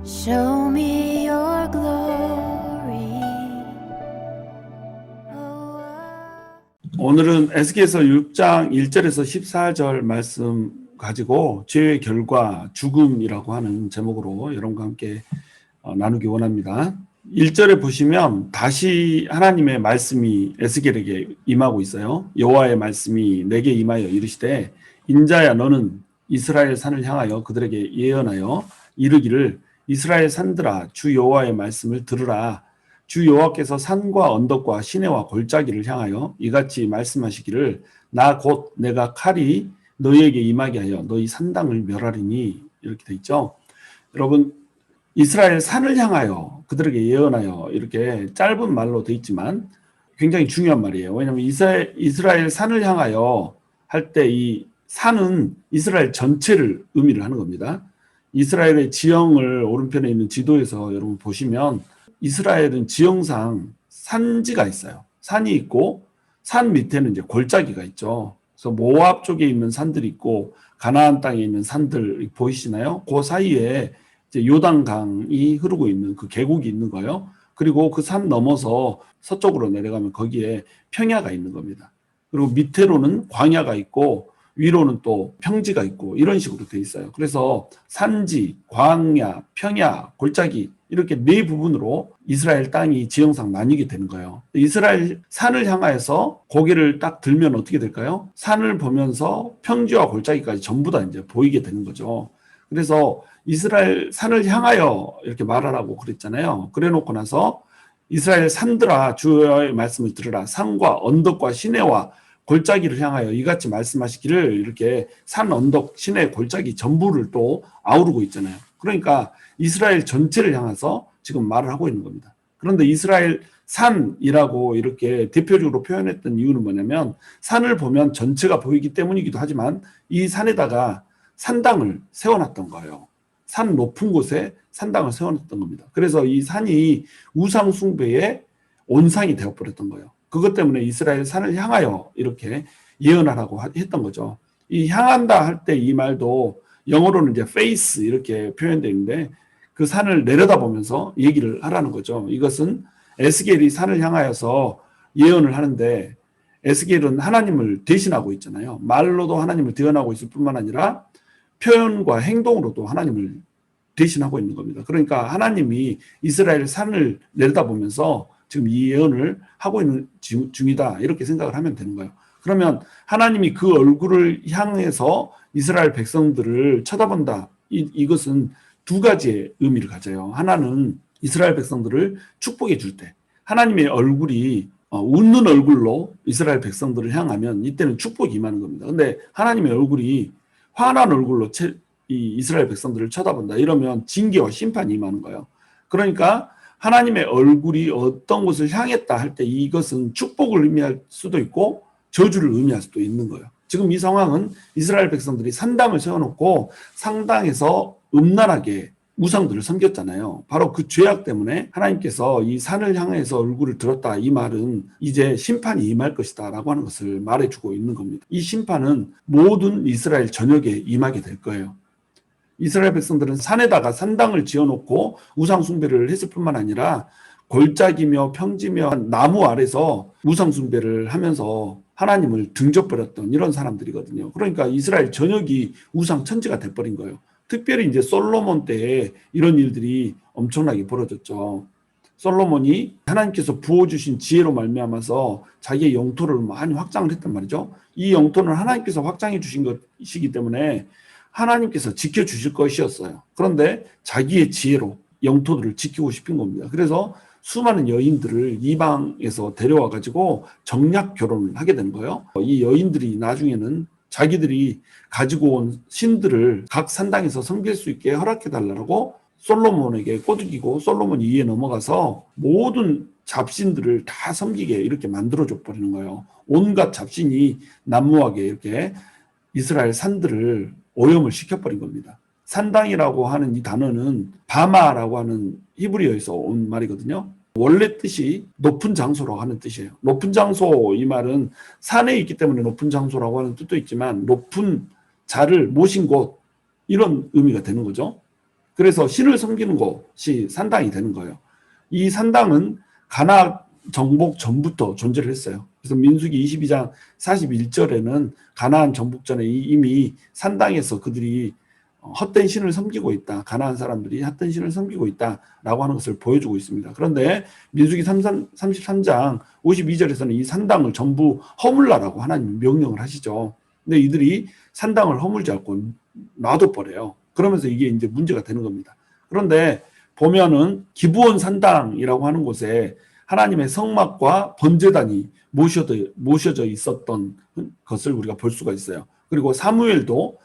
Show me your glory. 오늘은 에스겔서 6장 1절에서 14절 말씀 가지고 죄의 결과 죽음이라고 하는 제목으로 여러분과 함께 나누기 원합니다. 1절에 보시면 다시 하나님의 말씀이 에스겔에게 임하고 있어요. 여호와의 말씀이 내게 임하여 이르시되 인자야 너는 이스라엘 산을 향하여 그들에게 예언하여 이르기를 이스라엘 산들아 주 여호와의 말씀을 들으라. 주 여호와께서 산과 언덕과 시내와 골짜기를 향하여 이같이 말씀하시기를 나 곧 내가 칼이 너희에게 임하게 하여 너희 산당을 멸하리니. 이렇게 돼 있죠. 여러분, 이스라엘 산을 향하여 그들에게 예언하여 이렇게 짧은 말로 돼 있지만 굉장히 중요한 말이에요. 왜냐하면 이스라엘 산을 향하여 할 때 이 산은 이스라엘 전체를 의미를 하는 겁니다. 이스라엘의 지형을 오른편에 있는 지도에서 여러분 보시면 이스라엘은 지형상 산지가 있어요. 산이 있고 산 밑에는 이제 골짜기가 있죠. 그래서 모압 쪽에 있는 산들이 있고 가나안 땅에 있는 산들 보이시나요? 그 사이에 이제 요단강이 흐르고 있는 그 계곡이 있는 거예요. 그리고 그 산 넘어서 서쪽으로 내려가면 거기에 평야가 있는 겁니다. 그리고 밑으로는 광야가 있고 위로는 또 평지가 있고 이런 식으로 돼 있어요. 그래서 산지, 광야, 평야, 골짜기 이렇게 네 부분으로 이스라엘 땅이 지형상 나뉘게 되는 거예요. 이스라엘 산을 향하여서 고개를 딱 들면 어떻게 될까요? 산을 보면서 평지와 골짜기까지 전부 다 이제 보이게 되는 거죠. 그래서 이스라엘 산을 향하여 이렇게 말하라고 그랬잖아요. 그래 놓고 나서 이스라엘 산들아 주의 말씀을 들으라. 산과 언덕과 시내와 골짜기를 향하여 이같이 말씀하시기를 이렇게 산, 언덕, 시내, 골짜기 전부를 또 아우르고 있잖아요. 그러니까 이스라엘 전체를 향해서 지금 말을 하고 있는 겁니다. 그런데 이스라엘 산이라고 이렇게 대표적으로 표현했던 이유는 뭐냐면 산을 보면 전체가 보이기 때문이기도 하지만 이 산에다가 산당을 세워놨던 거예요. 산 높은 곳에 산당을 세워놨던 겁니다. 그래서 이 산이 우상 숭배의 온상이 되어버렸던 거예요. 그것 때문에 이스라엘 산을 향하여 이렇게 예언하라고 했던 거죠. 이 향한다 할 때 이 말도 영어로는 이제 face 이렇게 표현되어 있는데 그 산을 내려다보면서 얘기를 하라는 거죠. 이것은 에스겔이 산을 향하여서 예언을 하는데 에스겔은 하나님을 대신하고 있잖아요. 말로도 하나님을 대언하고 있을 뿐만 아니라 표현과 행동으로도 하나님을 대신하고 있는 겁니다. 그러니까 하나님이 이스라엘 산을 내려다보면서 지금 이 예언을 하고 있는 중이다 이렇게 생각을 하면 되는 거예요. 그러면 하나님이 그 얼굴을 향해서 이스라엘 백성들을 쳐다본다. 이것은 두 가지의 의미를 가져요. 하나는 이스라엘 백성들을 축복해 줄 때 하나님의 얼굴이 웃는 얼굴로 이스라엘 백성들을 향하면 이때는 축복이 임하는 겁니다. 근데 하나님의 얼굴이 화난 얼굴로 이 이스라엘 백성들을 쳐다본다. 이러면 징계와 심판이 임하는 거예요. 그러니까 하나님의 얼굴이 어떤 곳을 향했다 할 때 이것은 축복을 의미할 수도 있고 저주를 의미할 수도 있는 거예요. 지금 이 상황은 이스라엘 백성들이 산당을 세워놓고 상당에서 음란하게 우상들을 섬겼잖아요. 바로 그 죄악 때문에 하나님께서 이 산을 향해서 얼굴을 들었다. 이 말은 이제 심판이 임할 것이다 라고 하는 것을 말해주고 있는 겁니다. 이 심판은 모든 이스라엘 전역에 임하게 될 거예요. 이스라엘 백성들은 산에다가 산당을 지어놓고 우상 숭배를 했을 뿐만 아니라 골짜기며 평지며 나무 아래서 우상 숭배를 하면서 하나님을 등져버렸던 이런 사람들이거든요. 그러니까 이스라엘 전역이 우상 천지가 돼버린 거예요. 특별히 이제 솔로몬 때에 이런 일들이 엄청나게 벌어졌죠. 솔로몬이 하나님께서 부어주신 지혜로 말미암아서 자기의 영토를 많이 확장을 했단 말이죠. 이 영토는 하나님께서 확장해 주신 것이기 때문에 하나님께서 지켜주실 것이었어요. 그런데 자기의 지혜로 영토들을 지키고 싶은 겁니다. 그래서 수많은 여인들을 이방에서 데려와 가지고 정략 결혼을 하게 된 거예요. 이 여인들이 나중에는 자기들이 가지고 온 신들을 각 산당에서 섬길 수 있게 허락해 달라고 솔로몬에게 꼬드기고 솔로몬이 이에 넘어가서 모든 잡신들을 다 섬기게 이렇게 만들어줘 버리는 거예요. 온갖 잡신이 난무하게 이렇게 이스라엘 산들을 오염을 시켜버린 겁니다. 산당이라고 하는 이 단어는 바마라고 하는 히브리어에서 온 말이거든요. 원래 뜻이 높은 장소라고 하는 뜻이에요. 높은 장소 이 말은 산에 있기 때문에 높은 장소라고 하는 뜻도 있지만 높은 자를 모신 곳 이런 의미가 되는 거죠. 그래서 신을 섬기는 것이 산당이 되는 거예요. 이 산당은 가나안 정복 전부터 존재를 했어요. 그래서 민수기 22장 41절에는 가나안 정복 전에 이미 산당에서 그들이 헛된 신을 섬기고 있다. 가나안 사람들이 헛된 신을 섬기고 있다라고 하는 것을 보여주고 있습니다. 그런데 민수기 33장 52절에서는 이 산당을 전부 허물라라고 하나님 명령을 하시죠. 근데 이들이 산당을 허물지 않고 놔둬버려요. 그러면서 이게 이제 문제가 되는 겁니다. 그런데 보면은 기브온 산당이라고 하는 곳에 하나님의 성막과 번제단이 모셔져 있었던 것을 우리가 볼 수가 있어요. 그리고 사울도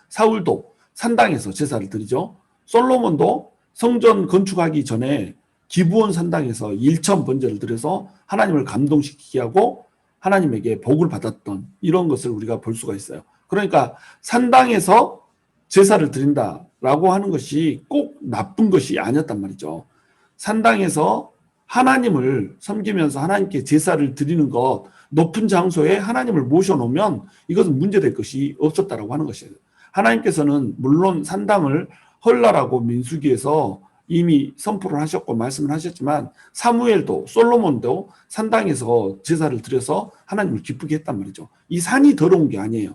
산당에서 제사를 드리죠. 솔로몬도 성전 건축하기 전에 기브온 산당에서 1천 번제를 드려서 하나님을 감동시키게 하고 하나님에게 복을 받았던 이런 것을 우리가 볼 수가 있어요. 그러니까 산당에서 제사를 드린다라고 하는 것이 꼭 나쁜 것이 아니었단 말이죠. 산당에서 하나님을 섬기면서 하나님께 제사를 드리는 것, 높은 장소에 하나님을 모셔놓으면 이것은 문제될 것이 없었다라고 하는 것이에요. 하나님께서는 물론 산당을 헐라라고 민수기에서 이미 선포를 하셨고 말씀을 하셨지만 사무엘도 솔로몬도 산당에서 제사를 드려서 하나님을 기쁘게 했단 말이죠. 이 산이 더러운 게 아니에요.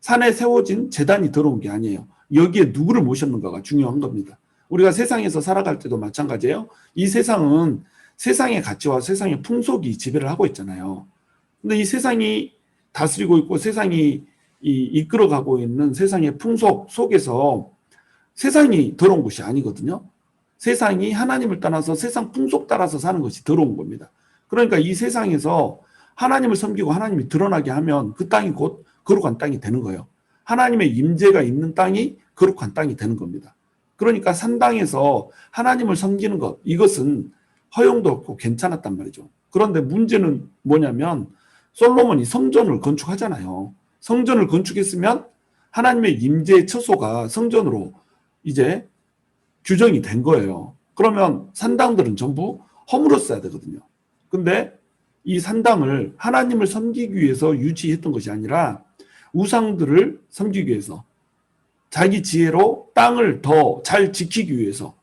산에 세워진 제단이 더러운 게 아니에요. 여기에 누구를 모셨는가가 중요한 겁니다. 우리가 세상에서 살아갈 때도 마찬가지예요. 이 세상은 세상의 가치와 세상의 풍속이 지배를 하고 있잖아요. 근데 이 세상이 다스리고 있고 세상이 이끌어가고 있는 세상의 풍속 속에서 세상이 더러운 것이 아니거든요. 세상이 하나님을 떠나서 세상 풍속 따라서 사는 것이 더러운 겁니다. 그러니까 이 세상에서 하나님을 섬기고 하나님이 드러나게 하면 그 땅이 곧 거룩한 땅이 되는 거예요. 하나님의 임재가 있는 땅이 거룩한 땅이 되는 겁니다. 그러니까 산당에서 하나님을 섬기는 것, 이것은 허용도 없고 괜찮았단 말이죠. 그런데 문제는 뭐냐면 솔로몬이 성전을 건축하잖아요. 성전을 건축했으면 하나님의 임재의 처소가 성전으로 이제 규정이 된 거예요. 그러면 산당들은 전부 허물었어야 되거든요. 근데 이 산당을 하나님을 섬기기 위해서 유지했던 것이 아니라 우상들을 섬기기 위해서 자기 지혜로 땅을 더 잘 지키기 위해서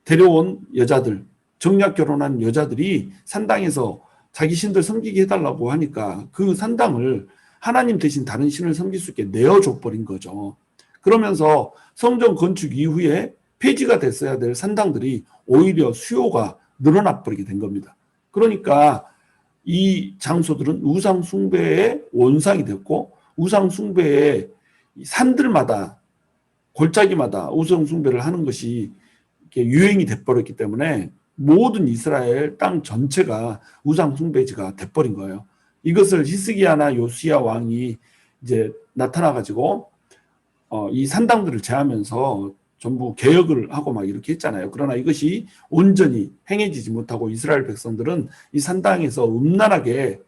데려온 여자들, 정략 결혼한 여자들이 산당에서 자기 신들 섬기게 해달라고 하니까 그 산당을 하나님 대신 다른 신을 섬길 수 있게 내어줘 버린 거죠. 그러면서 성전 건축 이후에 폐지가 됐어야 될 산당들이 오히려 수요가 늘어나 버리게 된 겁니다. 그러니까 이 장소들은 우상 숭배의 원상이 됐고 우상 숭배의 산들마다 골짜기마다 우상 숭배를 하는 것이 유행이 돼버렸기 때문에 모든 이스라엘 땅 전체가 우상 숭배지가 돼버린 거예요. 이것을 히스기야나 요시야 왕이 이제 나타나가지고 이 산당들을 제하면서 전부 개혁을 하고 막 이렇게 했잖아요. 그러나 이것이 온전히 행해지지 못하고 이스라엘 백성들은 이 산당에서 음란하게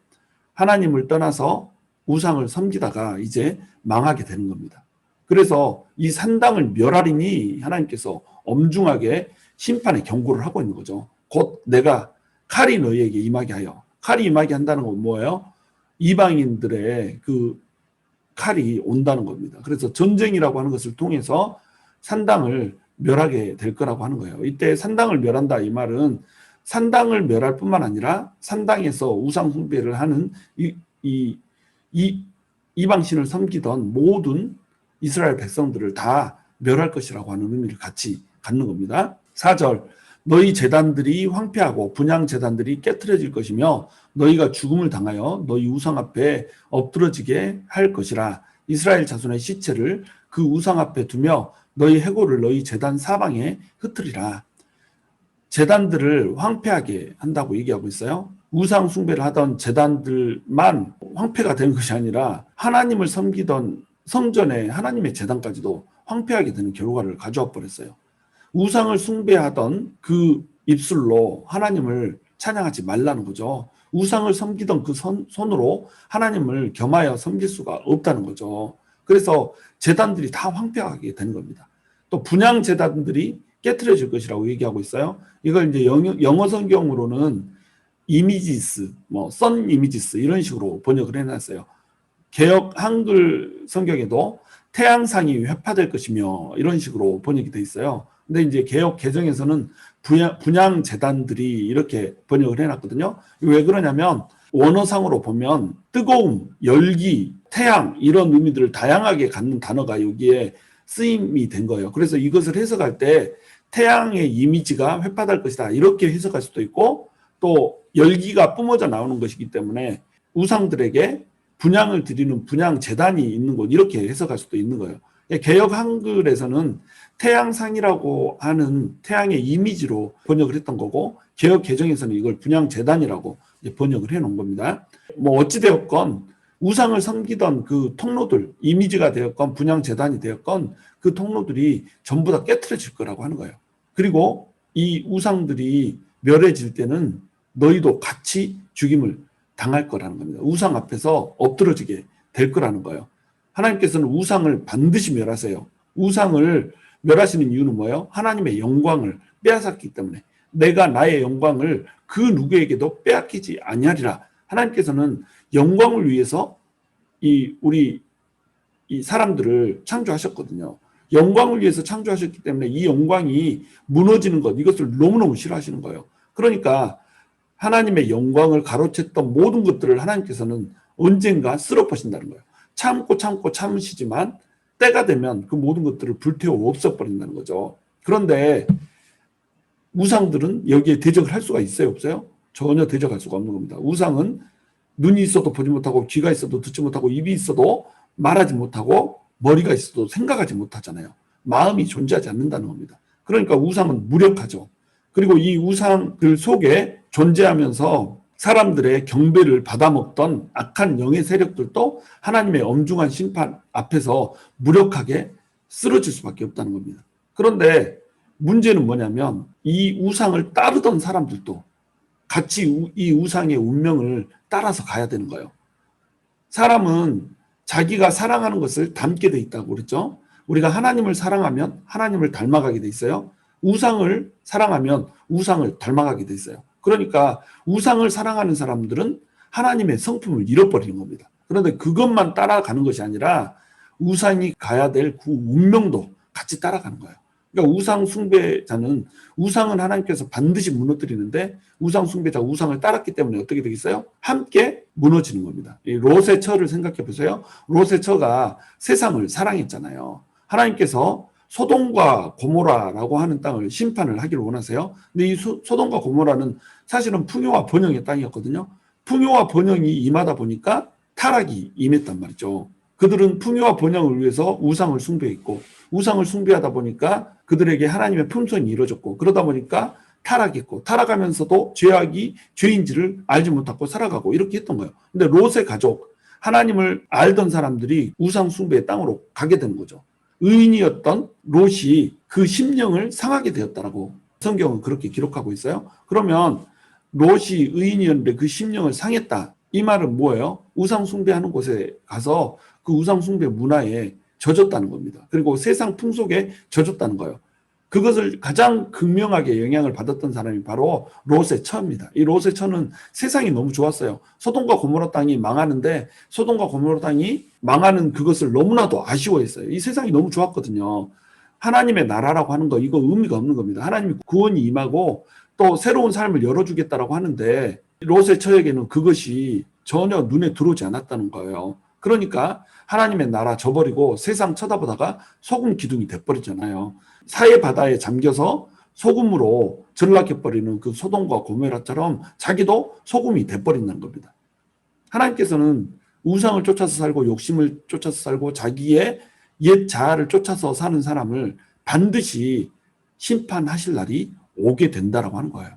하나님을 떠나서 우상을 섬기다가 이제 망하게 되는 겁니다. 그래서 이 산당을 멸하리니 하나님께서 엄중하게 심판의 경고를 하고 있는 거죠. 곧 내가 칼이 너희에게 임하게 하여. 칼이 임하게 한다는 건 뭐예요? 이방인들의 그 칼이 온다는 겁니다. 그래서 전쟁이라고 하는 것을 통해서 산당을 멸하게 될 거라고 하는 거예요. 이때 산당을 멸한다 이 말은 산당을 멸할 뿐만 아니라 산당에서 우상 숭배를 하는 이방신을 섬기던 모든 이스라엘 백성들을 다 멸할 것이라고 하는 의미를 같이 갖는 겁니다. 4절 너희 제단들이 황폐하고 분향 제단들이 깨트려질 것이며 너희가 죽음을 당하여 너희 우상 앞에 엎드러지게 할 것이라. 이스라엘 자손의 시체를 그 우상 앞에 두며 너희 해골을 너희 제단 사방에 흩으리라. 제단들을 황폐하게 한다고 얘기하고 있어요. 우상 숭배를 하던 제단들만 황폐가 된 것이 아니라 하나님을 섬기던 성전에 하나님의 제단까지도 황폐하게 되는 결과를 가져와 버렸어요. 우상을 숭배하던 그 입술로 하나님을 찬양하지 말라는 거죠. 우상을 섬기던 그 손으로 하나님을 겸하여 섬길 수가 없다는 거죠. 그래서 제단들이 다 황폐하게 되는 겁니다. 또 분향 제단들이 깨트려질 것이라고 얘기하고 있어요. 이걸 이제 영어 성경으로는 이미지스, 선 이미지스 이런 식으로 번역을 해놨어요. 개역 한글 성경에도 태양상이 회파될 것이며 이런 식으로 번역이 돼 있어요. 근데 이제 개역 개정에서는 분양 재단들이 이렇게 번역을 해놨거든요. 왜 그러냐면 원어상으로 보면 뜨거움, 열기, 태양 이런 의미들을 다양하게 갖는 단어가 여기에 쓰임이 된 거예요. 그래서 이것을 해석할 때 태양의 이미지가 회파될 것이다 이렇게 해석할 수도 있고, 또 열기가 뿜어져 나오는 것이기 때문에 우상들에게 분양을 드리는 분양 재단이 있는 곳 이렇게 해석할 수도 있는 거예요. 개역 한글에서는 태양상이라고 하는 태양의 이미지로 번역을 했던 거고, 개역 개정에서는 이걸 분양 재단이라고 번역을 해놓은 겁니다. 뭐 어찌되었건 우상을 섬기던 그 통로들, 이미지가 되었건 분양 재단이 되었건 그 통로들이 전부 다 깨트려질 거라고 하는 거예요. 그리고 이 우상들이 멸해질 때는 너희도 같이 죽임을 당할 거라는 겁니다. 우상 앞에서 엎드러지게 될 거라는 거예요. 하나님께서는 우상을 반드시 멸하세요. 우상을 멸하시는 이유는 뭐예요? 하나님의 영광을 빼앗았기 때문에. 내가 나의 영광을 그 누구에게도 빼앗기지 아니하리라. 하나님께서는 영광을 위해서 우리 사람들을 창조하셨거든요. 영광을 위해서 창조하셨기 때문에 이 영광이 무너지는 것, 이것을 너무너무 싫어하시는 거예요. 그러니까 하나님의 영광을 가로챘던 모든 것들을 하나님께서는 언젠가 쓸어버린다는 거예요. 참고 참으시지만 때가 되면 그 모든 것들을 불태워 없애버린다는 거죠. 그런데 우상들은 여기에 대적을 할 수가 있어요, 없어요? 전혀 대적할 수가 없는 겁니다. 우상은 눈이 있어도 보지 못하고, 귀가 있어도 듣지 못하고, 입이 있어도 말하지 못하고, 머리가 있어도 생각하지 못하잖아요. 마음이 존재하지 않는다는 겁니다. 그러니까 우상은 무력하죠. 그리고 이 우상들 속에 존재하면서 사람들의 경배를 받아먹던 악한 영의 세력들도 하나님의 엄중한 심판 앞에서 무력하게 쓰러질 수밖에 없다는 겁니다. 그런데 문제는 뭐냐면 이 우상을 따르던 사람들도 같이 이 우상의 운명을 따라서 가야 되는 거예요. 사람은 자기가 사랑하는 것을 닮게 돼 있다고 그랬죠. 우리가 하나님을 사랑하면 하나님을 닮아가게 돼 있어요. 우상을 사랑하면 우상을 닮아가게 돼 있어요. 그러니까 우상을 사랑하는 사람들은 하나님의 성품을 잃어버리는 겁니다. 그런데 그것만 따라가는 것이 아니라 우상이 가야 될 그 운명도 같이 따라가는 거예요. 그러니까 우상 숭배자는, 우상은 하나님께서 반드시 무너뜨리는데 우상 숭배자 우상을 따랐기 때문에 어떻게 되겠어요? 함께 무너지는 겁니다. 이 롯의 처를 생각해 보세요. 롯의 처가 세상을 사랑했잖아요. 하나님께서 소돔과 고모라라고 하는 땅을 심판을 하기를 원하세요. 근데 이 소돔과 고모라는 사실은 풍요와 번영의 땅이었거든요. 풍요와 번영이 임하다 보니까 타락이 임했단 말이죠. 그들은 풍요와 번영을 위해서 우상을 숭배했고, 우상을 숭배하다 보니까 그들에게 하나님의 품성이 이루어졌고, 그러다 보니까 타락했고, 타락하면서도 죄악이 죄인지를 알지 못하고 살아가고 이렇게 했던 거예요. 근데 롯의 가족, 하나님을 알던 사람들이 우상 숭배의 땅으로 가게 되는 거죠. 의인이었던 롯이 그 심령을 상하게 되었다라고 성경은 그렇게 기록하고 있어요. 그러면 롯이 의인이었는데 그 심령을 상했다. 이 말은 뭐예요? 우상 숭배하는 곳에 가서 그 우상 숭배 문화에 젖었다는 겁니다. 그리고 세상 풍속에 젖었다는 거예요. 그것을 가장 극명하게 영향을 받았던 사람이 바로 롯의 처입니다. 이 롯의 처는 세상이 너무 좋았어요. 소돔과 고모라 땅이 망하는데 소돔과 고모라 땅이 망하는 그것을 너무나도 아쉬워했어요. 이 세상이 너무 좋았거든요. 하나님의 나라라고 하는 거, 이거 의미가 없는 겁니다. 하나님이 구원이 임하고 또 새로운 삶을 열어주겠다라고 하는데 롯의 처에게는 그것이 전혀 눈에 들어오지 않았다는 거예요. 그러니까 하나님의 나라 저버리고 세상 쳐다보다가 소금 기둥이 돼버리잖아요. 사해 바다에 잠겨서 소금으로 전락해버리는 그 소돔과 고모라처럼 자기도 소금이 돼버린다는 겁니다. 하나님께서는 우상을 쫓아서 살고 욕심을 쫓아서 살고 자기의 옛 자아를 쫓아서 사는 사람을 반드시 심판하실 날이 오게 된다라고 하는 거예요.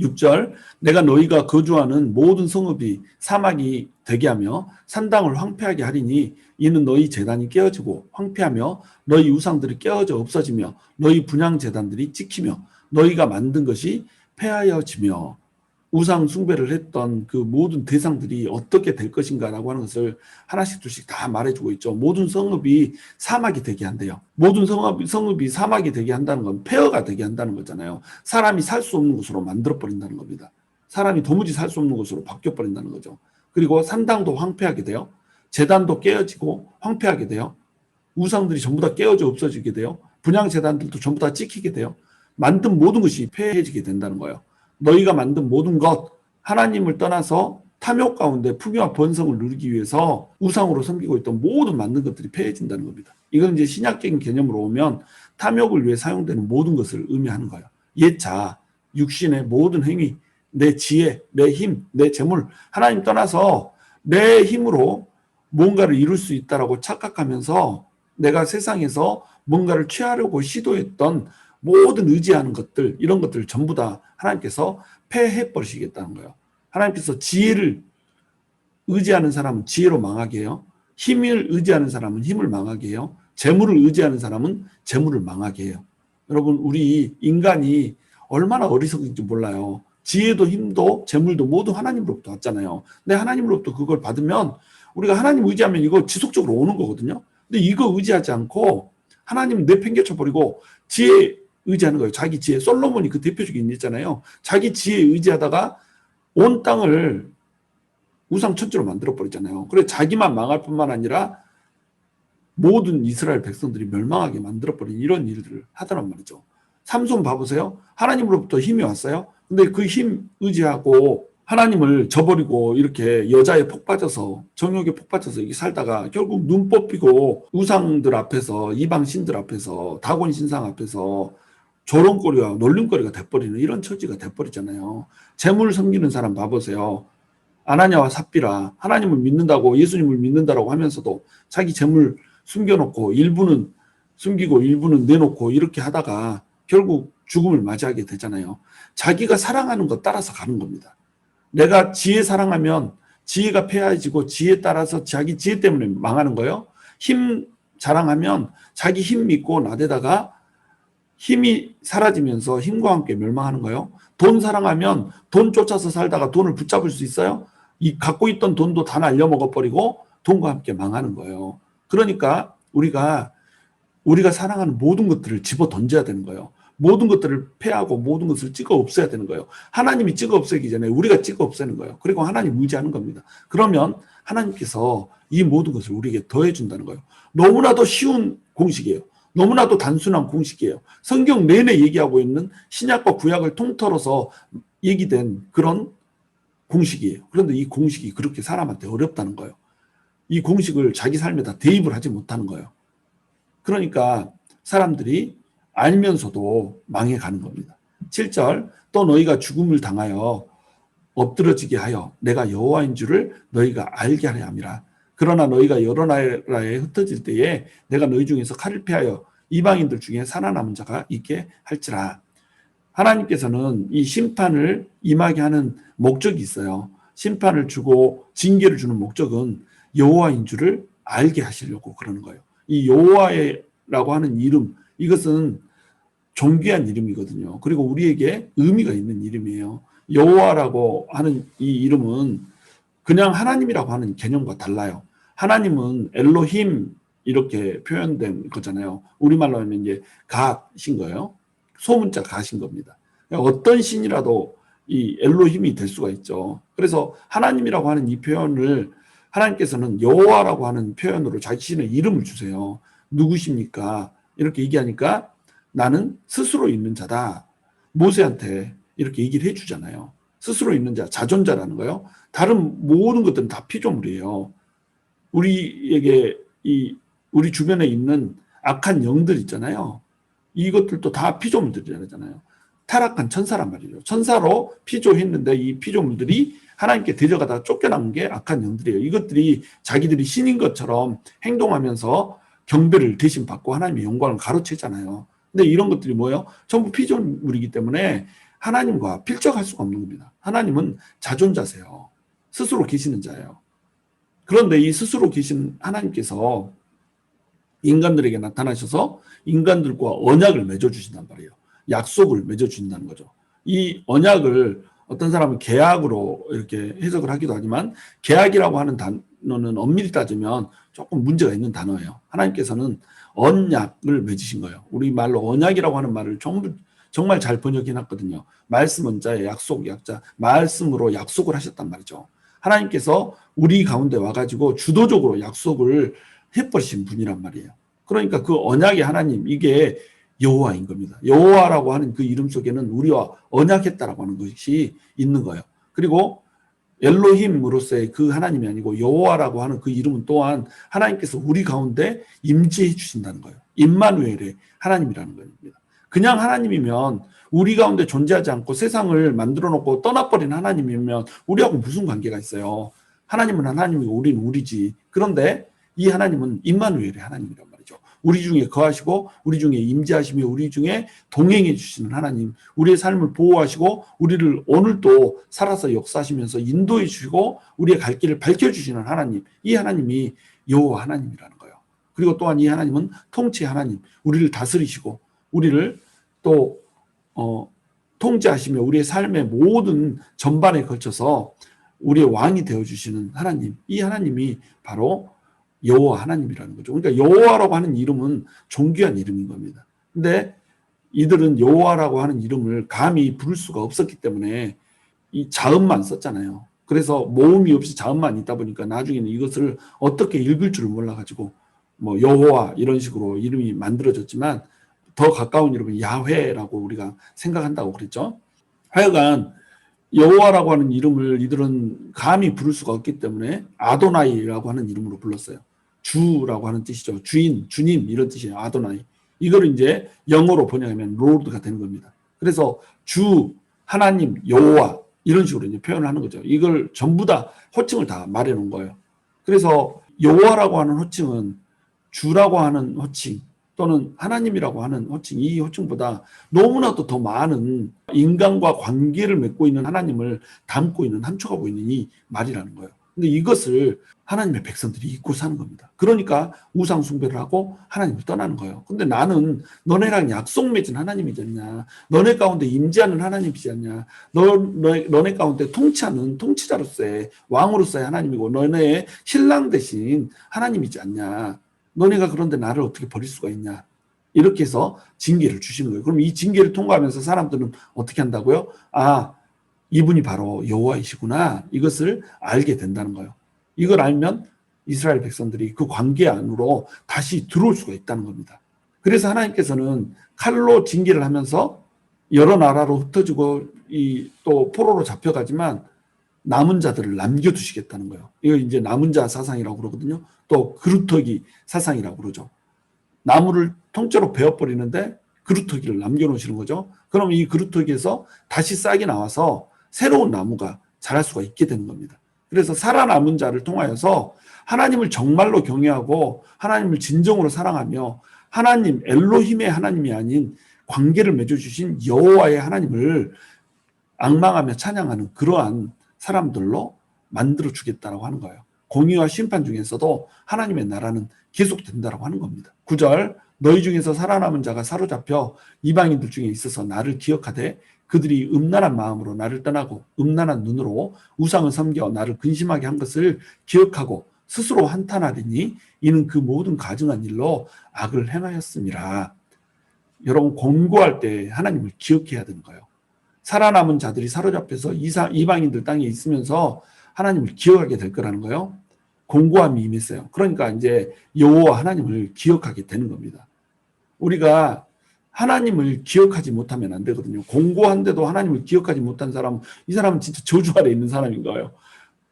6절, 내가 너희가 거주하는 모든 성읍이 사막이 되게 하며 산당을 황폐하게 하리니 이는 너희 제단이 깨어지고 황폐하며 너희 우상들이 깨어져 없어지며 너희 분향 제단들이 찍히며 너희가 만든 것이 폐하여지며. 우상 숭배를 했던 그 모든 대상들이 어떻게 될 것인가라고 하는 것을 하나씩 둘씩 다 말해주고 있죠. 모든 성읍이 사막이 되게 한대요. 모든 성읍이 사막이 되게 한다는 건 폐허가 되게 한다는 거잖아요. 사람이 살 수 없는 곳으로 만들어버린다는 겁니다. 사람이 도무지 살 수 없는 곳으로 바뀌어버린다는 거죠. 그리고 산당도 황폐하게 돼요. 제단도 깨어지고 황폐하게 돼요. 우상들이 전부 다 깨어져 없어지게 돼요. 분향재단들도 전부 다 찍히게 돼요. 만든 모든 것이 폐해지게 된다는 거예요. 너희가 만든 모든 것, 하나님을 떠나서 탐욕 가운데 풍요와 번성을 누리기 위해서 우상으로 섬기고 있던 모든 만든 것들이 폐해진다는 겁니다. 이건 이제 신약적인 개념으로 오면 탐욕을 위해 사용되는 모든 것을 의미하는 거예요. 옛자, 육신의 모든 행위, 내 지혜, 내 힘, 내 재물, 하나님 떠나서 내 힘으로 뭔가를 이룰 수 있다라고 착각하면서 내가 세상에서 뭔가를 취하려고 시도했던 모든 의지하는 것들, 이런 것들 전부 다 하나님께서 폐해 버리시겠다는 거예요. 하나님께서 지혜를 의지하는 사람은 지혜로 망하게 해요. 힘을 의지하는 사람은 힘을 망하게 해요. 재물을 의지하는 사람은 재물을 망하게 해요. 여러분, 우리 인간이 얼마나 어리석은지 몰라요. 지혜도 힘도 재물도 모두 하나님으로부터 왔잖아요. 근데 하나님으로부터 그걸 받으면 우리가 하나님 의지하면 이거 지속적으로 오는 거거든요. 근데 이거 의지하지 않고 하나님 내팽개쳐 버리고 지혜 의지하는 거예요. 자기 지혜. 솔로몬이 그 대표적인 있잖아요. 자기 지혜 의지하다가 온 땅을 우상 천지로 만들어 버리잖아요. 그래 자기만 망할 뿐만 아니라 모든 이스라엘 백성들이 멸망하게 만들어 버린 이런 일들을 하더란 말이죠. 삼손 봐보세요. 하나님으로부터 힘이 왔어요. 근데 그 힘 의지하고 하나님을 저버리고 이렇게 여자에 폭 빠져서 정욕에 폭 빠져서 이렇게 살다가 결국 눈 뽑히고 우상들 앞에서 이방 신들 앞에서 다곤 신상 앞에서 조롱거리와 놀림거리가 돼버리는 이런 처지가 돼버리잖아요. 재물 섬기는 사람 봐보세요. 아나니아와 삽비라 하나님을 믿는다고 예수님을 믿는다라고 하면서도 자기 재물 숨겨놓고 일부는 숨기고 일부는 내놓고 이렇게 하다가 결국 죽음을 맞이하게 되잖아요. 자기가 사랑하는 것 따라서 가는 겁니다. 내가 지혜 사랑하면 지혜가 폐해지고 지혜 따라서 자기 지혜 때문에 망하는 거예요. 힘 자랑하면 자기 힘 믿고 나대다가 힘이 사라지면서 힘과 함께 멸망하는 거예요. 돈 사랑하면 돈 쫓아서 살다가 돈을 붙잡을 수 있어요? 이 갖고 있던 돈도 다 날려먹어버리고 돈과 함께 망하는 거예요. 그러니까 우리가 사랑하는 모든 것들을 집어 던져야 되는 거예요. 모든 것들을 폐하고 모든 것을 찍어 없애야 되는 거예요. 하나님이 찍어 없애기 전에 우리가 찍어 없애는 거예요. 그리고 하나님 의지하는 겁니다. 그러면 하나님께서 이 모든 것을 우리에게 더해 준다는 거예요. 너무나도 쉬운 공식이에요. 너무나도 단순한 공식이에요. 성경 내내 얘기하고 있는 신약과 구약을 통틀어서 얘기된 그런 공식이에요. 그런데 이 공식이 그렇게 사람한테 어렵다는 거예요. 이 공식을 자기 삶에다 대입을 하지 못하는 거예요. 그러니까 사람들이 알면서도 망해가는 겁니다. 7절 또 너희가 죽음을 당하여 엎드러지게 하여 내가 여호와인 줄을 너희가 알게 하려 함이라. 그러나 너희가 여러 나라에 흩어질 때에 내가 너희 중에서 칼을 피하여 이방인들 중에 살아남은 자가 있게 할지라. 하나님께서는 이 심판을 임하게 하는 목적이 있어요. 심판을 주고 징계를 주는 목적은 여호와인 줄을 알게 하시려고 그러는 거예요. 이 여호와라고 하는 이름, 이것은 존귀한 이름이거든요. 그리고 우리에게 의미가 있는 이름이에요. 여호와라고 하는 이 이름은 그냥 하나님이라고 하는 개념과 달라요. 하나님은 엘로힘 이렇게 표현된 거잖아요. 우리말로 하면 이제 갓인 거예요. 소문자 갓인 겁니다. 어떤 신이라도 이 엘로힘이 될 수가 있죠. 그래서 하나님이라고 하는 이 표현을 하나님께서는 여호와라고 하는 표현으로 자신의 이름을 주세요. 누구십니까? 이렇게 얘기하니까 나는 스스로 있는 자다. 모세한테 이렇게 얘기를 해주잖아요. 스스로 있는 자, 자존자라는 거예요. 다른 모든 것들은 다 피조물이에요. 우리에게 우리 주변에 있는 악한 영들 있잖아요. 이것들도 다 피조물들이잖아요. 타락한 천사란 말이죠. 천사로 피조했는데 이 피조물들이 하나님께 데려가다 쫓겨난 게 악한 영들이에요. 이것들이 자기들이 신인 것처럼 행동하면서 경배를 대신 받고 하나님의 영광을 가로채잖아요. 근데 이런 것들이 뭐예요? 전부 피조물이기 때문에 하나님과 필적할 수가 없는 겁니다. 하나님은 자존자세요. 스스로 계시는 자예요. 그런데 이 스스로 계신 하나님께서 인간들에게 나타나셔서 인간들과 언약을 맺어주신단 말이에요. 약속을 맺어주신다는 거죠. 이 언약을 어떤 사람은 계약으로 이렇게 해석을 하기도 하지만 계약이라고 하는 단어는 엄밀히 따지면 조금 문제가 있는 단어예요. 하나님께서는 언약을 맺으신 거예요. 우리말로 언약이라고 하는 말을 정말 잘 번역해 놨거든요. 말씀 원자에 약속 약자, 말씀으로 약속을 하셨단 말이죠. 하나님께서 우리 가운데 와가지고 주도적으로 약속을 해버리신 분이란 말이에요. 그러니까 그 언약의 하나님, 이게 여호와인 겁니다. 여호와라고 하는 그 이름 속에는 우리와 언약했다라고 하는 것이 있는 거예요. 그리고 엘로힘으로서의 그 하나님이 아니고 여호와라고 하는 그 이름은 또한 하나님께서 우리 가운데 임재해 주신다는 거예요. 임마누엘의 하나님이라는 겁니다. 그냥 하나님이면, 우리 가운데 존재하지 않고 세상을 만들어 놓고 떠나버린 하나님이면 우리하고 무슨 관계가 있어요. 하나님은 하나님이고 우리는 우리지. 그런데 이 하나님은 임마누엘의 하나님이란 말이죠. 우리 중에 거하시고 우리 중에 임재하시며 우리 중에 동행해 주시는 하나님, 우리의 삶을 보호하시고 우리를 오늘도 살아서 역사하시면서 인도해 주시고 우리의 갈 길을 밝혀주시는 하나님, 이 하나님이 여호와 하나님이라는 거예요. 그리고 또한 이 하나님은 통치의 하나님, 우리를 다스리시고 우리를 또 통제하시며 우리의 삶의 모든 전반에 걸쳐서 우리의 왕이 되어주시는 하나님, 이 하나님이 바로 여호와 하나님이라는 거죠. 그러니까 여호와라고 하는 이름은 존귀한 이름인 겁니다. 근데 이들은 여호와라고 하는 이름을 감히 부를 수가 없었기 때문에 이 자음만 썼잖아요. 그래서 모음이 없이 자음만 있다 보니까 나중에는 이것을 어떻게 읽을 줄을 몰라가지고 뭐 여호와 이런 식으로 이름이 만들어졌지만 더 가까운 이름은 야훼라고 우리가 생각한다고 그랬죠. 하여간 여호와라고 하는 이름을 이들은 감히 부를 수가 없기 때문에 아도나이라고 하는 이름으로 불렀어요. 주라고 하는 뜻이죠. 주인, 주님 이런 뜻이에요. 아도나이. 이거를 이제 영어로 번역하면 로드가 되는 겁니다. 그래서 주, 하나님, 여호와 이런 식으로 이제 표현을 하는 거죠. 이걸 전부 다 호칭을 다 말해 놓은 거예요. 그래서 여호와라고 하는 호칭은 주라고 하는 호칭 또는 하나님이라고 하는 호칭, 이 호칭보다 너무나도 더 많은 인간과 관계를 맺고 있는 하나님을 담고 있는, 함축하고 있는 이 말이라는 거예요. 근데 이것을 하나님의 백성들이 잊고 사는 겁니다. 그러니까 우상 숭배를 하고 하나님을 떠나는 거예요. 근데 나는 너네랑 약속 맺은 하나님이지 않냐, 너네 가운데 임재하는 하나님이지 않냐, 너네 가운데 통치하는 통치자로서의 왕으로서의 하나님이고 너네의 신랑 대신 하나님이지 않냐, 너네가 그런데 나를 어떻게 버릴 수가 있냐, 이렇게 해서 징계를 주시는 거예요. 그럼 이 징계를 통과하면서 사람들은 어떻게 한다고요? 아, 이분이 바로 여호와이시구나, 이것을 알게 된다는 거예요. 이걸 알면 이스라엘 백성들이 그 관계 안으로 다시 들어올 수가 있다는 겁니다. 그래서 하나님께서는 칼로 징계를 하면서 여러 나라로 흩어지고 또 포로로 잡혀가지만 남은 자들을 남겨두시겠다는 거예요. 이거 이제 남은 자 사상이라고 그러거든요. 또 그루터기 사상이라고 그러죠. 나무를 통째로 베어버리는데 그루터기를 남겨놓으시는 거죠. 그럼 이 그루터기에서 다시 싹이 나와서 새로운 나무가 자랄 수가 있게 되는 겁니다. 그래서 살아남은 자를 통하여서 하나님을 정말로 경외하고 하나님을 진정으로 사랑하며 하나님, 엘로힘의 하나님이 아닌 관계를 맺어주신 여호와의 하나님을 앙망하며 찬양하는 그러한 사람들로 만들어주겠다라고 하는 거예요. 공의와 심판 중에서도 하나님의 나라는 계속된다라고 하는 겁니다. 9절, 너희 중에서 살아남은 자가 사로잡혀 이방인들 중에 있어서 나를 기억하되 그들이 음란한 마음으로 나를 떠나고 음란한 눈으로 우상을 섬겨 나를 근심하게 한 것을 기억하고 스스로 한탄하리니 이는 그 모든 가증한 일로 악을 행하였음이라. 여러분, 공고할 때 하나님을 기억해야 되는 거예요. 살아남은 자들이 사로잡혀서 이방인들 땅에 있으면서 하나님을 기억하게 될 거라는 거예요. 공고함이 임했어요. 그러니까 이제 여호와 하나님을 기억하게 되는 겁니다. 우리가 하나님을 기억하지 못하면 안 되거든요. 공고한데도 하나님을 기억하지 못한 사람, 이 사람은 진짜 저주 아래 있는 사람인 거예요.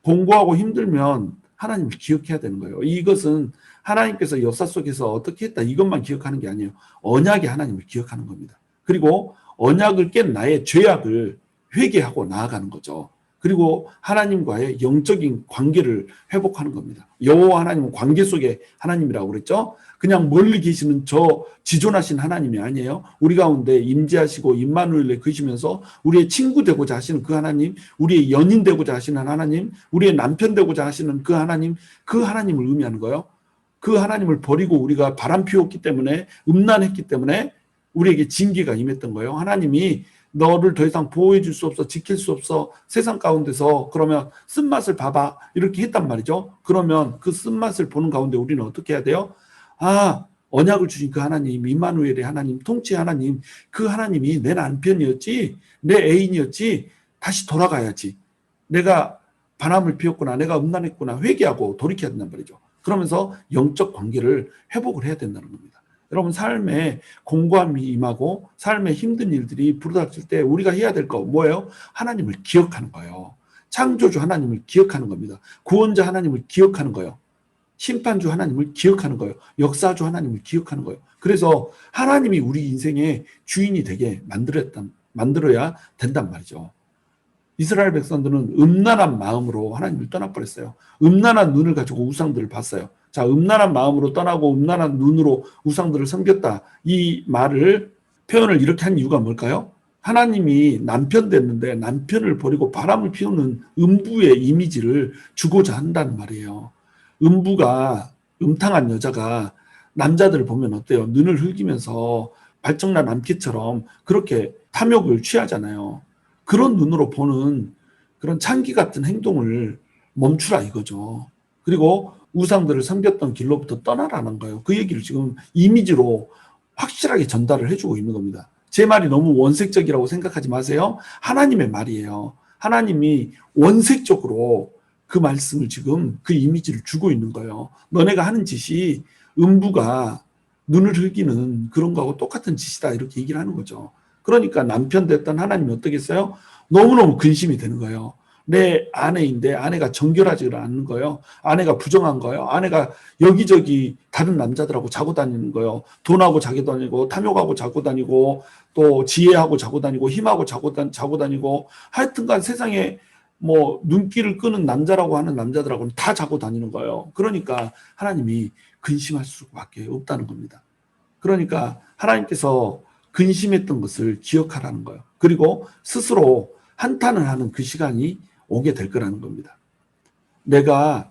공고하고 힘들면 하나님을 기억해야 되는 거예요. 이것은 하나님께서 역사 속에서 어떻게 했다, 이것만 기억하는 게 아니에요. 언약의 하나님을 기억하는 겁니다. 그리고 언약을 깬 나의 죄악을 회개하고 나아가는 거죠. 그리고 하나님과의 영적인 관계를 회복하는 겁니다. 여호와 하나님은 관계 속의 하나님이라고 그랬죠. 그냥 멀리 계시는 저 지존하신 하나님이 아니에요. 우리 가운데 임재하시고 임마누엘에 계시면서 우리의 친구 되고자 하시는 그 하나님, 우리의 연인 되고자 하시는 하나님, 우리의 남편 되고자 하시는 그 하나님, 그 하나님을 의미하는 거예요. 그 하나님을 버리고 우리가 바람 피웠기 때문에, 음란했기 때문에 우리에게 징계가 임했던 거예요. 하나님이 너를 더 이상 보호해 줄 수 없어, 지킬 수 없어, 세상 가운데서 그러면 쓴맛을 봐봐, 이렇게 했단 말이죠. 그러면 그 쓴맛을 보는 가운데 우리는 어떻게 해야 돼요? 아, 언약을 주신 그 하나님, 임마누엘의 하나님, 통치의 하나님, 그 하나님이 내 남편이었지, 내 애인이었지, 다시 돌아가야지. 내가 바람을 피웠구나, 내가 음란했구나, 회개하고 돌이켜야 된단 말이죠. 그러면서 영적 관계를 회복을 해야 된다는 겁니다. 여러분 삶에 공고함이 임하고 삶에 힘든 일들이 부르닥칠 때 우리가 해야 될 거 뭐예요? 하나님을 기억하는 거예요. 창조주 하나님을 기억하는 겁니다. 구원자 하나님을 기억하는 거예요. 심판주 하나님을 기억하는 거예요. 역사주 하나님을 기억하는 거예요. 그래서 하나님이 우리 인생의 주인이 되게 만들어야 된단 말이죠. 이스라엘 백성들은 음란한 마음으로 하나님을 떠나버렸어요. 음란한 눈을 가지고 우상들을 봤어요. 자, 음란한 마음으로 떠나고 음란한 눈으로 우상들을 섬겼다. 이 말을 표현을 이렇게 한 이유가 뭘까요? 하나님이 남편 됐는데 남편을 버리고 바람을 피우는 음부의 이미지를 주고자 한다는 말이에요. 음부가 음탕한 여자가 남자들을 보면 어때요? 눈을 흘기면서 발정난 암캐처럼 그렇게 탐욕을 취하잖아요. 그런 눈으로 보는 그런 창기 같은 행동을 멈추라 이거죠. 그리고 우상들을 섬겼던 길로부터 떠나라는 거예요. 그 얘기를 지금 이미지로 확실하게 전달을 해주고 있는 겁니다. 제 말이 너무 원색적이라고 생각하지 마세요. 하나님의 말이에요. 하나님이 원색적으로 그 말씀을 지금 그 이미지를 주고 있는 거예요. 너네가 하는 짓이 음부가 눈을 흘기는 그런 거하고 똑같은 짓이다 이렇게 얘기를 하는 거죠. 그러니까 남편 됐던 하나님이 어떻게 했어요? 너무너무 근심이 되는 거예요. 내 아내인데 아내가 정결하지 않는 거예요. 아내가 부정한 거예요. 아내가 여기저기 다른 남자들하고 자고 다니는 거예요. 돈하고 자고 다니고 탐욕하고 자고 다니고 또 지혜하고 자고 다니고 힘하고 자고 다니고 하여튼간 세상에 뭐 눈길을 끄는 남자라고 하는 남자들하고는 다 자고 다니는 거예요. 그러니까 하나님이 근심할 수밖에 없다는 겁니다. 그러니까 하나님께서 근심했던 것을 기억하라는 거예요. 그리고 스스로 한탄을 하는 그 시간이 오게 될 거라는 겁니다. 내가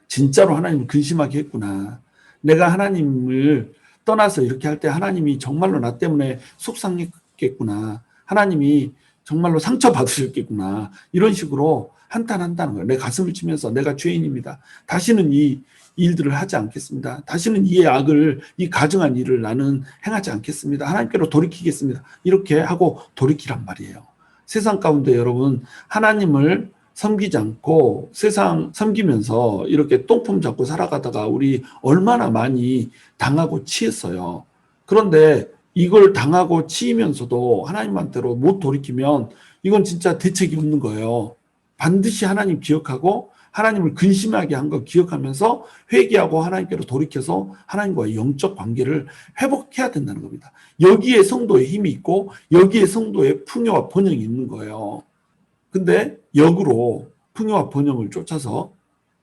진짜로 하나님을 근심하게 했구나. 내가 하나님을 떠나서 이렇게 할 때 하나님이 정말로 나 때문에 속상했겠구나. 하나님이 정말로 상처받으셨겠구나. 이런 식으로 한탄한다는 거예요. 내 가슴을 치면서 내가 죄인입니다. 다시는 이 일들을 하지 않겠습니다. 다시는 이 악을, 이 가증한 일을 나는 행하지 않겠습니다. 하나님께로 돌이키겠습니다. 이렇게 하고 돌이키란 말이에요. 세상 가운데 여러분 하나님을 섬기지 않고 세상 섬기면서 이렇게 똥폼 잡고 살아가다가 우리 얼마나 많이 당하고 치였어요. 그런데 이걸 당하고 치이면서도 하나님한테로 못 돌이키면 이건 진짜 대책이 없는 거예요. 반드시 하나님 기억하고 하나님을 근심하게 한 거 기억하면서 회개하고 하나님께로 돌이켜서 하나님과의 영적 관계를 회복해야 된다는 겁니다. 여기에 성도의 힘이 있고 여기에 성도의 풍요와 번영이 있는 거예요. 근데 역으로 풍요와 번영을 쫓아서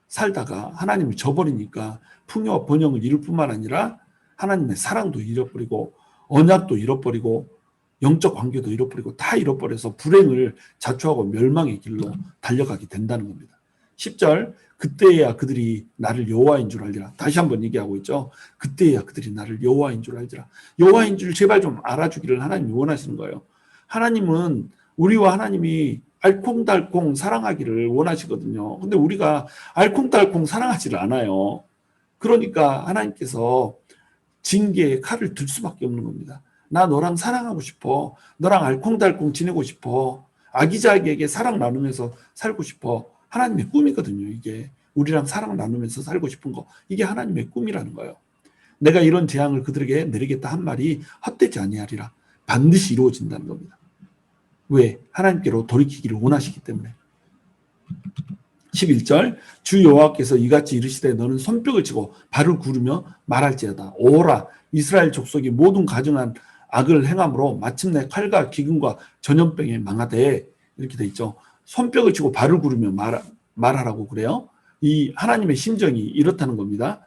살다가 하나님을 저버리니까 풍요와 번영을 잃을 뿐만 아니라 하나님의 사랑도 잃어버리고 언약도 잃어버리고 영적 관계도 잃어버리고 다 잃어버려서 불행을 자초하고 멸망의 길로 달려가게 된다는 겁니다. 10절 그때야 그들이 나를 여호와인 줄 알리라. 다시 한번 얘기하고 있죠. 그때야 그들이 나를 여호와인 줄 알리라. 여호와인 줄 제발 좀 알아주기를 하나님이 원하시는 거예요. 하나님은 우리와 하나님이 알콩달콩 사랑하기를 원하시거든요. 근데 우리가 알콩달콩 사랑하지를 않아요. 그러니까 하나님께서 징계의 칼을 들 수밖에 없는 겁니다. 나 너랑 사랑하고 싶어. 너랑 알콩달콩 지내고 싶어. 아기자기에게 사랑 나누면서 살고 싶어. 하나님의 꿈이거든요. 이게 우리랑 사랑 나누면서 살고 싶은 거. 이게 하나님의 꿈이라는 거예요. 내가 이런 재앙을 그들에게 내리겠다 한 말이 헛되지 아니하리라. 반드시 이루어진다는 겁니다. 왜? 하나님께로 돌이키기를 원하시기 때문에. 11절 주 여호와께서 이같이 이르시되 너는 손뼉을 치고 발을 구르며 말할지어다. 오라 이스라엘 족속이 모든 가증한 악을 행함으로 마침내 칼과 기근과 전염병에 망하되 이렇게 돼 있죠. 손뼉을 치고 발을 구르며 말하라고 그래요. 이 하나님의 심정이 이렇다는 겁니다.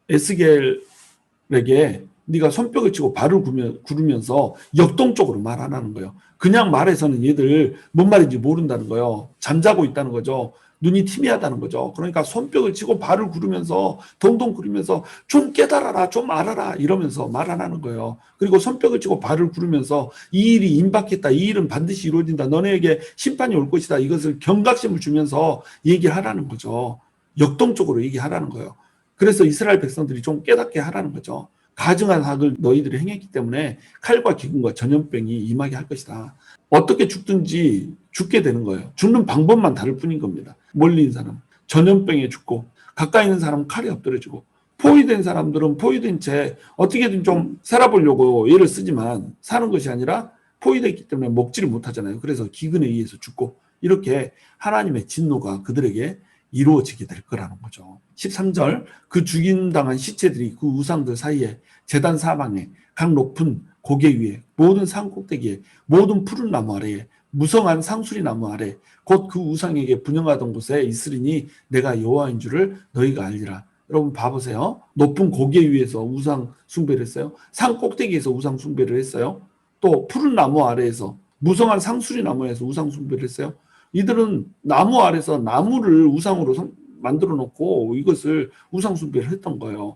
에스겔에게 네가 손뼉을 치고 발을 구르면서 역동적으로 말하라는 거예요. 그냥 말해서는 얘들 뭔 말인지 모른다는 거예요. 잠자고 있다는 거죠. 눈이 희미하다는 거죠. 그러니까 손뼉을 치고 발을 구르면서 동동 구르면서 좀 깨달아라, 좀 알아라 이러면서 말하라는 거예요. 그리고 손뼉을 치고 발을 구르면서 이 일이 임박했다. 이 일은 반드시 이루어진다. 너네에게 심판이 올 것이다. 이것을 경각심을 주면서 얘기하라는 거죠. 역동적으로 얘기하라는 거예요. 그래서 이스라엘 백성들이 좀 깨닫게 하라는 거죠. 가증한 악을 너희들이 행했기 때문에 칼과 기근과 전염병이 임하게 할 것이다. 어떻게 죽든지 죽게 되는 거예요. 죽는 방법만 다를 뿐인 겁니다. 몰린 사람 전염병에 죽고 가까이 있는 사람은 칼에 엎드려지고, 포위된 사람들은 포위된 채 어떻게든 좀 살아보려고 애를 쓰지만 사는 것이 아니라 포위됐기 때문에 먹지를 못하잖아요. 그래서 기근에 의해서 죽고, 이렇게 하나님의 진노가 그들에게 이루어지게 될 거라는 거죠. 13절, 그 죽임당한 시체들이 그 우상들 사이에, 제단 사방에, 각 높은 고개 위에, 모든 산 꼭대기에, 모든 푸른 나무 아래에, 무성한 상수리 나무 아래, 곧 그 우상에게 분영하던 곳에 있으리니 내가 여호와인 줄을 너희가 알리라. 여러분 봐보세요. 높은 고개 위에서 우상 숭배를 했어요. 산 꼭대기에서 우상 숭배를 했어요. 또 푸른 나무 아래에서, 무성한 상수리 나무에서 우상 숭배를 했어요. 이들은 나무 아래서 나무를 우상으로 만들어 놓고 이것을 우상 숭배를 했던 거예요.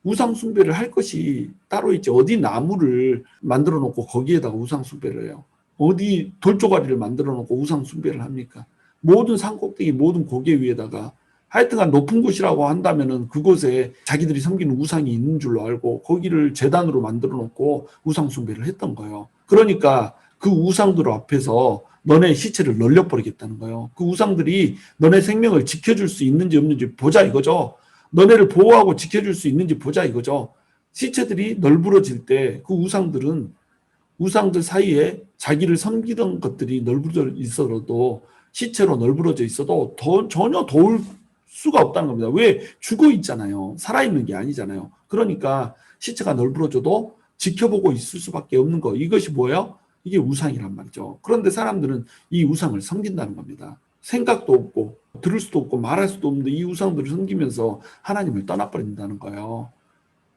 우상 숭배를 할 것이 따로 있지, 어디 나무를 만들어 놓고 거기에다가 우상 숭배를 해요. 어디 돌조가리를 만들어 놓고 우상 숭배를 합니까? 모든 산 꼭대기, 모든 고개 위에다가, 하여튼간 높은 곳이라고 한다면은 그곳에 자기들이 섬기는 우상이 있는 줄로 알고 거기를 제단으로 만들어 놓고 우상 숭배를 했던 거예요. 그러니까 그 우상들 앞에서 너네 시체를 널려버리겠다는 거예요. 그 우상들이 너네 생명을 지켜줄 수 있는지 없는지 보자 이거죠. 너네를 보호하고 지켜줄 수 있는지 보자 이거죠. 시체들이 널브러질 때 그 우상들 사이에 자기를 섬기던 것들이 널브러져 있어도, 시체로 널브러져 있어도 전혀 도울 수가 없다는 겁니다. 왜? 죽어 있잖아요. 살아있는 게 아니잖아요. 그러니까 시체가 널브러져도 지켜보고 있을 수밖에 없는 거. 이것이 뭐예요? 이게 우상이란 말이죠. 그런데 사람들은 이 우상을 섬긴다는 겁니다. 생각도 없고 들을 수도 없고 말할 수도 없는데 이 우상들을 섬기면서 하나님을 떠나버린다는 거예요.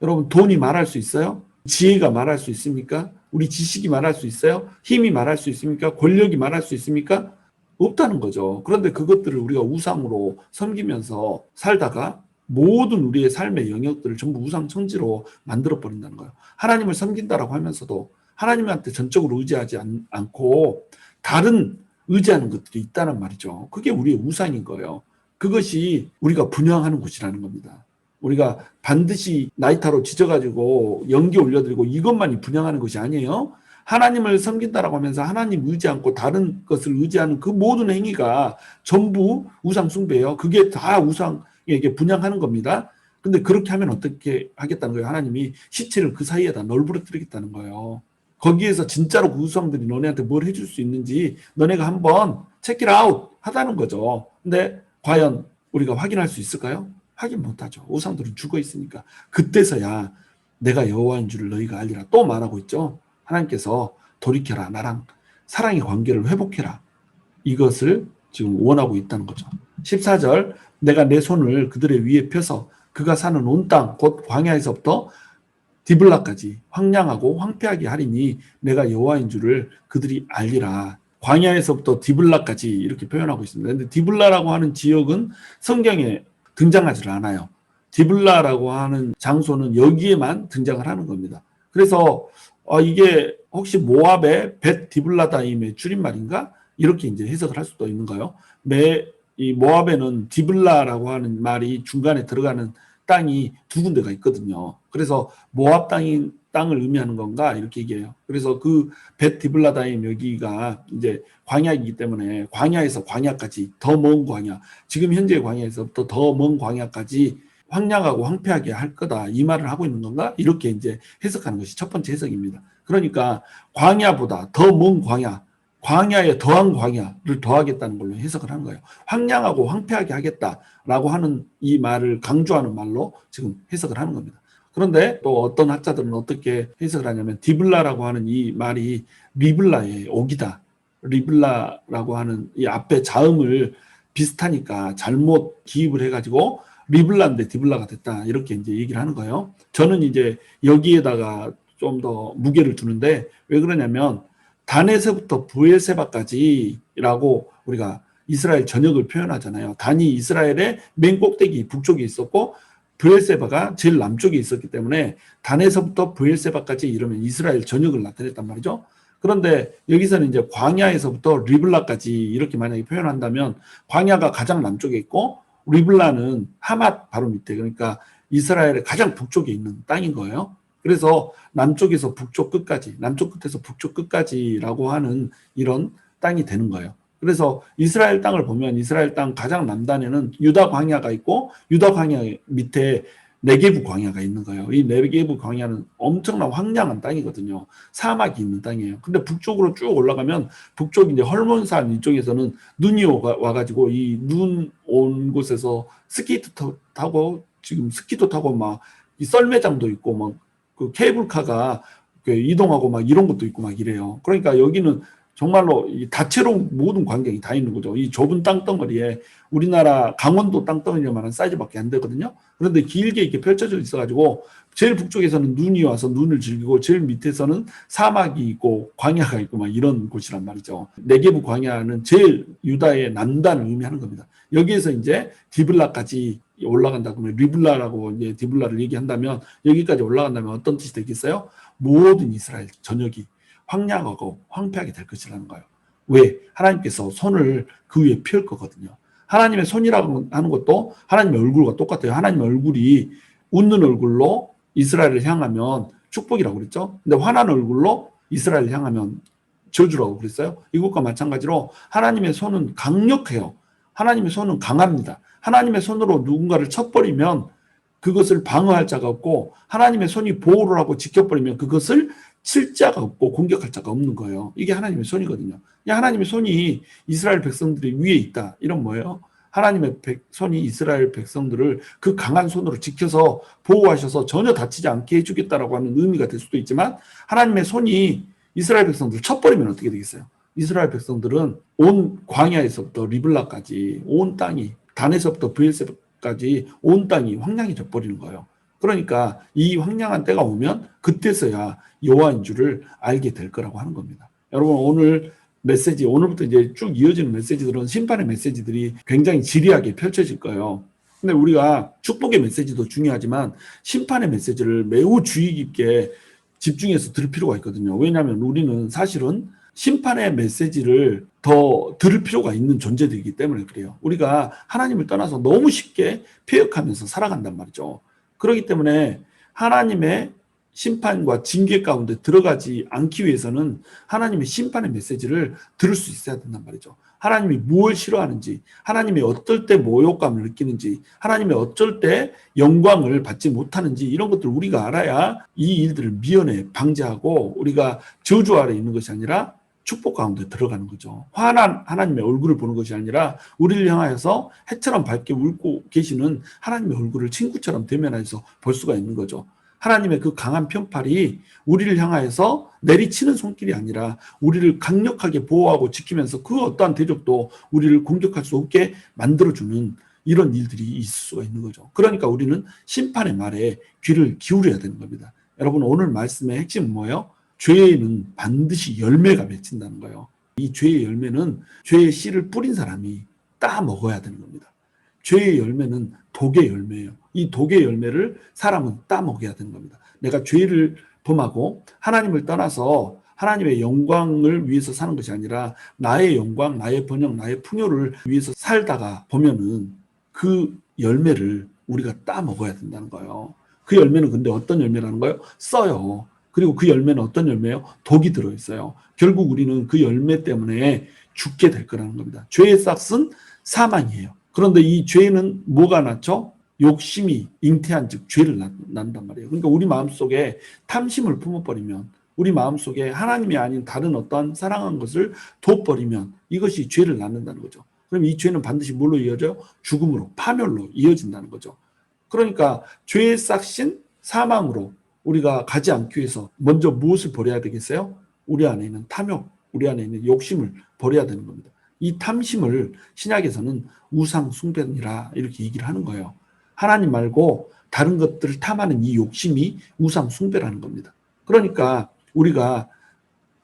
여러분, 돈이 말할 수 있어요? 지혜가 말할 수 있습니까? 우리 지식이 말할 수 있어요? 힘이 말할 수 있습니까? 권력이 말할 수 있습니까? 없다는 거죠. 그런데 그것들을 우리가 우상으로 섬기면서 살다가 모든 우리의 삶의 영역들을 전부 우상 청지로 만들어 버린다는 거예요. 하나님을 섬긴다라고 하면서도 하나님한테 전적으로 의지하지 않고 다른 의지하는 것들이 있다는 말이죠. 그게 우리의 우상인 거예요. 그것이 우리가 분양하는 곳이라는 겁니다. 우리가 반드시 나이타로 지져가지고 연기 올려드리고 이것만이 분양하는 것이 아니에요. 하나님을 섬긴다라고 하면서 하나님 의지 않고 다른 것을 의지하는 그 모든 행위가 전부 우상 숭배예요. 그게 다 우상에게 분양하는 겁니다. 근데 그렇게 하면 어떻게 하겠다는 거예요? 하나님이 시체를 그 사이에다 널브러뜨리겠다는 거예요. 거기에서 진짜로 그 우상들이 너네한테 뭘 해줄 수 있는지 너네가 한번 체크 아웃 하다는 거죠. 근데 과연 우리가 확인할 수 있을까요? 확인 못하죠. 우상들은 죽어 있으니까. 그때서야 내가 여호와인 줄을 너희가 알리라 또 말하고 있죠. 하나님께서 돌이켜라, 나랑 사랑의 관계를 회복해라, 이것을 지금 원하고 있다는 거죠. 14절, 내가 내 손을 그들의 위에 펴서 그가 사는 온 땅 곧 광야에서부터 디블라까지 황량하고 황폐하게 하리니 내가 여호와인 줄을 그들이 알리라. 광야에서부터 디블라까지 이렇게 표현하고 있습니다. 근데 디블라라고 하는 지역은 성경에 등장하지 않아요. 디블라라고 하는 장소는 여기에만 등장을 하는 겁니다. 그래서 이게 혹시 모압의 벳 디블라다임의 줄임말인가? 이렇게 이제 해석을 할 수도 있는가요? 이 모압에는 디블라라고 하는 말이 중간에 들어가는 땅이 두 군데가 있거든요. 그래서 모압 땅을 의미하는 건가? 이렇게 얘기해요. 그래서 그 벳 디블라다임 여기가 이제 광야이기 때문에 광야에서 광야까지 더 먼 광야, 지금 현재의 광야에서부터 더 먼 광야까지 황량하고 황폐하게 할 거다, 이 말을 하고 있는 건가? 이렇게 이제 해석하는 것이 첫 번째 해석입니다. 그러니까 광야보다 더 먼 광야, 광야에 더한 광야를 더하겠다는 걸로 해석을 한 거예요. 황량하고 황폐하게 하겠다라고 하는 이 말을 강조하는 말로 지금 해석을 하는 겁니다. 그런데 또 어떤 학자들은 어떻게 해석을 하냐면 디블라라고 하는 이 말이 리블라의 옥이다. 리블라라고 하는 이 앞에 자음을 비슷하니까 잘못 기입을 해가지고 리블라인데 디블라가 됐다, 이렇게 이제 얘기를 하는 거예요. 저는 이제 여기에다가 좀 더 무게를 두는데, 왜 그러냐면 단에서부터 브엘세바까지라고 우리가 이스라엘 전역을 표현하잖아요. 단이 이스라엘의 맨 꼭대기 북쪽에 있었고 브엘세바가 제일 남쪽에 있었기 때문에 단에서부터 브엘세바까지 이러면 이스라엘 전역을 나타냈단 말이죠. 그런데 여기서는 이제 광야에서부터 리블라까지 이렇게 만약에 표현한다면 광야가 가장 남쪽에 있고 리블라는 하맛 바로 밑에, 그러니까 이스라엘의 가장 북쪽에 있는 땅인 거예요. 그래서 남쪽에서 북쪽 끝까지, 남쪽 끝에서 북쪽 끝까지라고 하는 이런 땅이 되는 거예요. 그래서 이스라엘 땅을 보면 이스라엘 땅 가장 남단에는 유다 광야가 있고 유다 광야 밑에 네게부 광야가 있는 거예요. 이 네게부 광야는 엄청난 황량한 땅이거든요. 사막이 있는 땅이에요. 근데 북쪽으로 쭉 올라가면 북쪽 이제 헐몬산 이쪽에서는 눈이 와가지고 이 눈 온 곳에서 스키도 타고 지금 스키도 타고 막 이 썰매장도 있고 막 그 케이블카가 이동하고 막 이런 것도 있고 막 이래요. 그러니까 여기는 정말로 이 다채로운 모든 광경이 다 있는 거죠. 이 좁은 땅덩어리에 우리나라 강원도 땅덩어리만한 사이즈밖에 안 되거든요. 그런데 길게 이렇게 펼쳐져 있어가지고 제일 북쪽에서는 눈이 와서 눈을 즐기고 제일 밑에서는 사막이 있고 광야가 있고 막 이런 곳이란 말이죠. 네게부 광야는 제일 유다의 남단을 의미하는 겁니다. 여기에서 이제 디블라까지 올라간다 그러면 리블라라고 이제 디블라를 얘기한다면 여기까지 올라간다면 어떤 뜻이 되겠어요? 모든 이스라엘 전역이 황량하고 황폐하게 될 것이라는 거예요. 왜? 하나님께서 손을 그 위에 펼 거거든요. 하나님의 손이라고 하는 것도 하나님의 얼굴과 똑같아요. 하나님의 얼굴이 웃는 얼굴로 이스라엘을 향하면 축복이라고 그랬죠. 근데 화난 얼굴로 이스라엘을 향하면 저주라고 그랬어요. 이것과 마찬가지로 하나님의 손은 강력해요. 하나님의 손은 강합니다. 하나님의 손으로 누군가를 쳐버리면 그것을 방어할 자가 없고 하나님의 손이 보호를 하고 지켜버리면 그것을 칠 자가 없고 공격할 자가 없는 거예요. 이게 하나님의 손이거든요. 하나님의 손이 이스라엘 백성들이 위에 있다. 이런 뭐예요? 하나님의 손이 이스라엘 백성들을 그 강한 손으로 지켜서 보호하셔서 전혀 다치지 않게 해주겠다라고 하는 의미가 될 수도 있지만 하나님의 손이 이스라엘 백성들을 쳐버리면 어떻게 되겠어요? 이스라엘 백성들은 온 광야에서부터 리블라까지 온 땅이 단에서부터 브엘세바까지 온 땅이 황량해져 버리는 거예요. 그러니까 이 황량한 때가 오면 그때서야 여호와인 줄을 알게 될 거라고 하는 겁니다. 여러분 오늘 메시지 오늘부터 이제 쭉 이어지는 메시지들은 심판의 메시지들이 굉장히 지리하게 펼쳐질 거예요. 근데 우리가 축복의 메시지도 중요하지만 심판의 메시지를 매우 주의 깊게 집중해서 들을 필요가 있거든요. 왜냐하면 우리는 사실은 심판의 메시지를 더 들을 필요가 있는 존재들이기 때문에 그래요. 우리가 하나님을 떠나서 너무 쉽게 폐역하면서 살아간단 말이죠. 그렇기 때문에 하나님의 심판과 징계 가운데 들어가지 않기 위해서는 하나님의 심판의 메시지를 들을 수 있어야 된단 말이죠. 하나님이 무엇을 싫어하는지, 하나님이 어떨 때 모욕감을 느끼는지, 하나님이 어쩔 때 영광을 받지 못하는지 이런 것들을 우리가 알아야 이 일들을 미연에 방지하고 우리가 저주 아래 있는 것이 아니라 축복 가운데 들어가는 거죠. 화난 하나님의 얼굴을 보는 것이 아니라 우리를 향하여서 해처럼 밝게 울고 계시는 하나님의 얼굴을 친구처럼 대면해서 볼 수가 있는 거죠. 하나님의 그 강한 편팔이 우리를 향하여서 내리치는 손길이 아니라 우리를 강력하게 보호하고 지키면서 그 어떠한 대적도 우리를 공격할 수 없게 만들어주는 이런 일들이 있을 수가 있는 거죠. 그러니까 우리는 심판의 말에 귀를 기울여야 되는 겁니다. 여러분 오늘 말씀의 핵심은 뭐예요? 죄에는 반드시 열매가 맺힌다는 거예요. 이 죄의 열매는 죄의 씨를 뿌린 사람이 따 먹어야 되는 겁니다. 죄의 열매는 독의 열매예요. 이 독의 열매를 사람은 따 먹어야 되는 겁니다. 내가 죄를 범하고 하나님을 떠나서 하나님의 영광을 위해서 사는 것이 아니라 나의 영광, 나의 번영, 나의 풍요를 위해서 살다가 보면은 그 열매를 우리가 따 먹어야 된다는 거예요. 그 열매는 근데 어떤 열매라는 거예요? 써요. 그리고 그 열매는 어떤 열매예요? 독이 들어있어요. 결국 우리는 그 열매 때문에 죽게 될 거라는 겁니다. 죄의 싹은 사망이에요. 그런데 이 죄는 뭐가 낳죠? 욕심이 잉태한 즉 죄를 낳는단 말이에요. 그러니까 우리 마음속에 탐심을 품어버리면 우리 마음속에 하나님이 아닌 다른 어떤 사랑한 것을 둬버리면 이것이 죄를 낳는다는 거죠. 그럼 이 죄는 반드시 뭘로 이어져요? 죽음으로, 파멸로 이어진다는 거죠. 그러니까 죄의 싹신 사망으로 우리가 가지 않기 위해서 먼저 무엇을 버려야 되겠어요? 우리 안에 있는 탐욕, 우리 안에 있는 욕심을 버려야 되는 겁니다. 이 탐심을 신약에서는 우상 숭배니라 이렇게 얘기를 하는 거예요. 하나님 말고 다른 것들을 탐하는 이 욕심이 우상 숭배라는 겁니다. 그러니까 우리가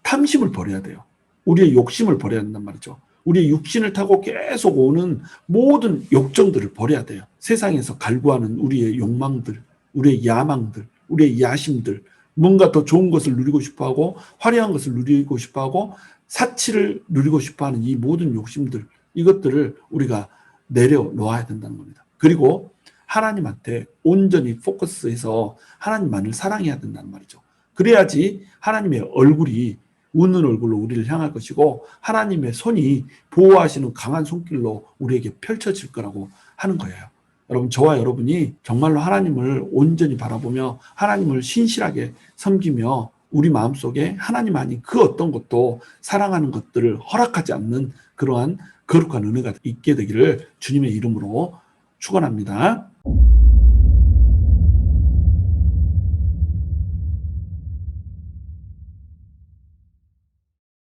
탐심을 버려야 돼요. 우리의 욕심을 버려야 된단 말이죠. 우리의 육신을 타고 계속 오는 모든 욕정들을 버려야 돼요. 세상에서 갈구하는 우리의 욕망들, 우리의 야망들, 우리의 야심들, 뭔가 더 좋은 것을 누리고 싶어하고 화려한 것을 누리고 싶어하고 사치를 누리고 싶어하는 이 모든 욕심들, 이것들을 우리가 내려놓아야 된다는 겁니다. 그리고 하나님한테 온전히 포커스해서 하나님만을 사랑해야 된다는 말이죠. 그래야지 하나님의 얼굴이 웃는 얼굴로 우리를 향할 것이고 하나님의 손이 보호하시는 강한 손길로 우리에게 펼쳐질 거라고 하는 거예요. 여러분, 저와 여러분이 정말로 하나님을 온전히 바라보며 하나님을 신실하게 섬기며 우리 마음속에 하나님 아닌 그 어떤 것도 사랑하는 것들을 허락하지 않는 그러한 거룩한 은혜가 있게 되기를 주님의 이름으로 축원합니다.